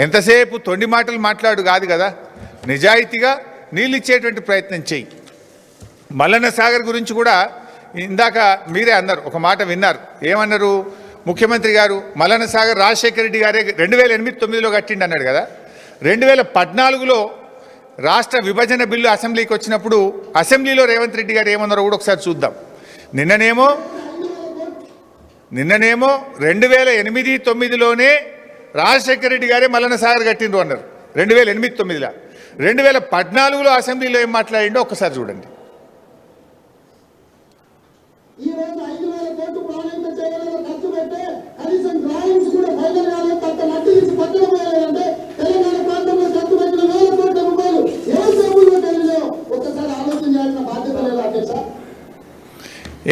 ఎంతసేపు తొండి మాటలు మాట్లాడు కాదు కదా, నిజాయితీగా నీళ్ళు ఇచ్చేటువంటి ప్రయత్నం చేయి. మల్లన్న సాగర్ గురించి కూడా ఇందాక మీరే అన్నారు, ఒక మాట విన్నారు. ఏమన్నారు ముఖ్యమంత్రి గారు? మల్లన్న సాగర్ రాజశేఖర రెడ్డి గారే 2008-9లో కట్టిండి అన్నాడు కదా. 2014లో రాష్ట్ర విభజన బిల్లు అసెంబ్లీకి వచ్చినప్పుడు అసెంబ్లీలో రేవంత్ రెడ్డి గారు ఏమన్నారో కూడా ఒకసారి చూద్దాం. నిన్ననేమో 2008-9లోనే రాజశేఖర రెడ్డి గారే మల్లన్న సాగర్ కట్టిండ్రు అన్నారు 2008-9లో. 2014లో అసెంబ్లీలో ఏం మాట్లాడిండో ఒక్కసారి చూడండి.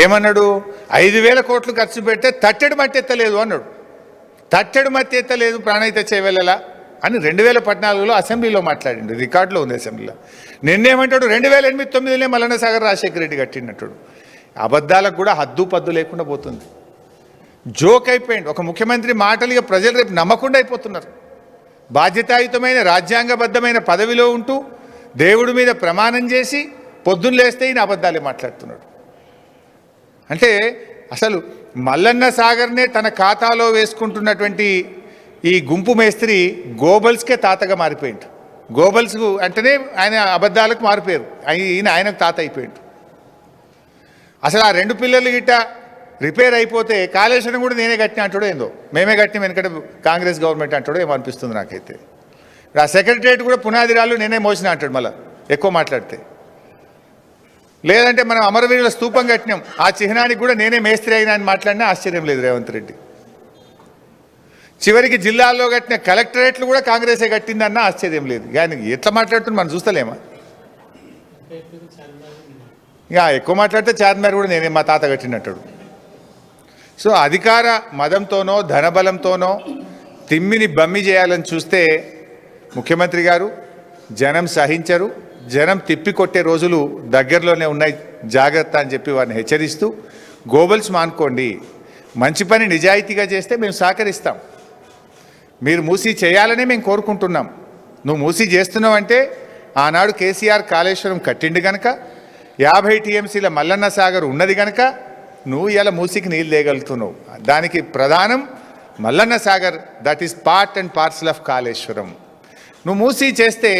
ఏమన్నాడు? 5,000 కోట్లు ఖర్చు పెడితే తట్టెడు మట్టి ఎత్తలేదు అన్నాడు. తట్టెడు మట్టి ఎత్తలేదు ప్రాణహిత చేవెళ్ళలా అని 2014లో అసెంబ్లీలో మాట్లాడిండు, రికార్డులో ఉంది అసెంబ్లీలో. నిన్నేమంటాడు? 2008-9లోనే మల్లన్న సాగర్ రాజశేఖర రెడ్డి కట్టినట్టు. అబద్ధాలకు కూడా హద్దు పద్దు లేకుండా పోతుంది. జోక్ అయిపోయింది ఒక ముఖ్యమంత్రి మాటలుగా ప్రజలు రేపు నమ్మకుండా అయిపోతున్నారు. బాధ్యతాయుతమైన రాజ్యాంగబద్ధమైన పదవిలో ఉంటూ దేవుడి మీద ప్రమాణం చేసి పొద్దున్న లేస్తే ఈయన అబద్ధాలే మాట్లాడుతున్నాడు. అంటే అసలు మల్లన్న సాగర్నే తన ఖాతాలో వేసుకుంటున్నటువంటి ఈ గుంపు మేస్త్రి గోబల్స్కే తాతగా మారిపోయింది. గోబల్స్ అంటేనే ఆయన అబద్ధాలకు మారిపోయారు, ఆయనకు తాత అయిపోయింది. అసలు ఆ 2 పిల్లలు గిట్ట రిపేర్ అయిపోతే కాళేశ్వరం కూడా నేనే కట్టిన అంటాడో ఏందో, మేమే కట్టిన వెనకటి కాంగ్రెస్ గవర్నమెంట్ అంటాడో ఏమో అనిపిస్తుంది నాకైతే. ఆ సెక్రటరియట్ కూడా పునాది రాళ్ళు నేనే మోసిన అంటాడు మళ్ళీ ఎక్కువ మాట్లాడితే. లేదంటే మనం అమరవీరుల స్తూపం కట్టినాం, ఆ చిహ్నానికి కూడా నేనే మేస్త్రి అయినా అని మాట్లాడినా ఆశ్చర్యం లేదు రేవంత్ రెడ్డి. చివరికి జిల్లాల్లో కట్టిన కలెక్టరేట్లు కూడా కాంగ్రెసే కట్టిందన్నా ఆశ్చర్యం లేదు. కానీ ఎట్లా మాట్లాడుతుంది మనం చూస్తలేమా? ఇక ఎక్కువ మాట్లాడితే చార్మినార్ కూడా నేనే మా తాత కట్టినట్టాడు. సో అధికార మదంతోనో ధనబలంతోనో తిమ్మిని బమ్మి చేయాలని చూస్తే ముఖ్యమంత్రి గారు జనం సహించరు. జనం తిప్పికొట్టే రోజులు దగ్గరలోనే ఉన్నాయి, జాగ్రత్త అని చెప్పి వారిని హెచ్చరిస్తూ, గోబల్స్ మానుకోండి, మంచి పని నిజాయితీగా చేస్తే మేము సహకరిస్తాం. మీరు మూసీ చేయాలనే మేము కోరుకుంటున్నాం. నువ్వు మూసీ చేస్తున్నావు అంటే ఆనాడు కేసీఆర్ కాళేశ్వరం కట్టిండు కనుక, 50 టీఎంసీల మల్లన్న సాగర్ ఉన్నది కనుక నువ్వు ఇలా మూసీకి నీళ్ళు తేగలుగుతున్నావు. దానికి ప్రధానం Mallanna Sagar, that is part and parcel of Kaleshwaram. నువ్వు మూసీ చేస్తే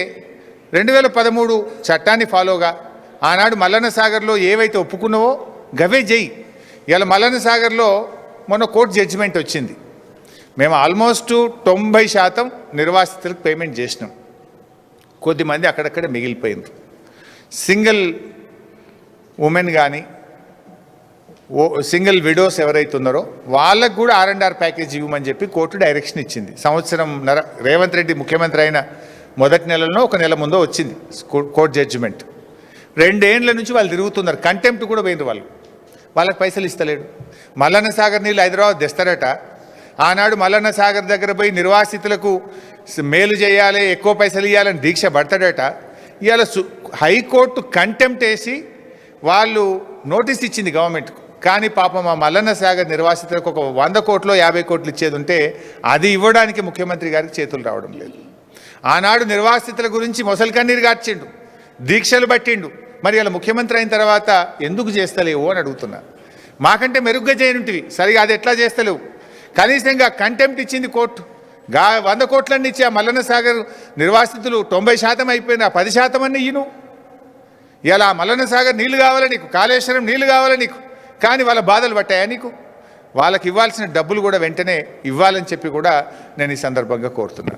2013 చట్టాన్ని ఫాలోగా ఆనాడు మల్లన్న సాగర్లో ఏవైతే ఒప్పుకున్నావో గవే చెయ్యి. ఇలా మల్లన్న సాగర్లో మొన్న కోర్టు జడ్జిమెంట్ వచ్చింది. మేము ఆల్మోస్ట్ 90% నిర్వాసితులకు పేమెంట్ చేసినాం. కొద్దిమంది అక్కడక్కడే మిగిలిపోయింది. సింగిల్ ఉమెన్ కానీ సింగిల్ విడోస్ ఎవరైతే ఉన్నారో వాళ్ళకు కూడా R&R ప్యాకేజ్ ఇవ్వమని చెప్పి కోర్టు డైరెక్షన్ ఇచ్చింది. సంవత్సరం రేవంత్ రెడ్డి ముఖ్యమంత్రి అయిన మొదటి నెలలో 1 నెల ముందో వచ్చింది కోర్టు జడ్జిమెంట్. 2 ఏళ్ల నుంచి వాళ్ళు తిరుగుతున్నారు, కంటెంప్ట్ కూడా పోయింది. వాళ్ళకి పైసలు ఇస్తలేడు. మల్లన్న సాగర్ నీళ్ళు హైదరాబాద్ తెస్తారట. ఆనాడు మల్లన్న సాగర్ దగ్గర పోయి నిర్వాసితులకు మేలు చేయాలి, ఎక్కువ పైసలు ఇవ్వాలని దీక్ష పడతాడట. ఇవాళ హైకోర్టు కంటెంప్ట్ వేసి వాళ్ళు నోటీస్ ఇచ్చింది గవర్నమెంట్కు. కానీ పాపం ఆ మల్లన్న సాగర్ నిర్వాసితులకు ఒక 100 కోట్లో 50 కోట్లు ఇచ్చేది ఉంటే అది ఇవ్వడానికి ముఖ్యమంత్రి గారికి చేతులు రావడం లేదు. ఆనాడు నిర్వాసితుల గురించి మొసలు కన్నీరు గార్చిండు, దీక్షలు పట్టిండు. మరి ఇలా ముఖ్యమంత్రి అయిన తర్వాత ఎందుకు చేస్తలేవు అని అడుగుతున్నా. మాకంటే మెరుగ్గా చేయనుంటివి, సరిగా అది ఎట్లా చేస్తలేవు? కనీసంగా కంటెంప్ట్ ఇచ్చింది కోర్టు. 100 కోట్లన్నీ ఇచ్చి ఆ మల్లన్న సాగర్ నిర్వాసితులు 90% అయిపోయిన 10% అన్నీ ఇయ్యను. ఇలా మల్లన్న సాగర్ నీళ్ళు కావాలా నీకు, కాళేశ్వరం నీళ్ళు కావాలా నీకు, కానీ వాళ్ళ బాధలు పట్టాయా నీకు? వాళ్ళకి ఇవ్వాల్సిన డబ్బులు కూడా వెంటనే ఇవ్వాలని చెప్పి కూడా నేను ఈ సందర్భంగా కోరుతున్నాను.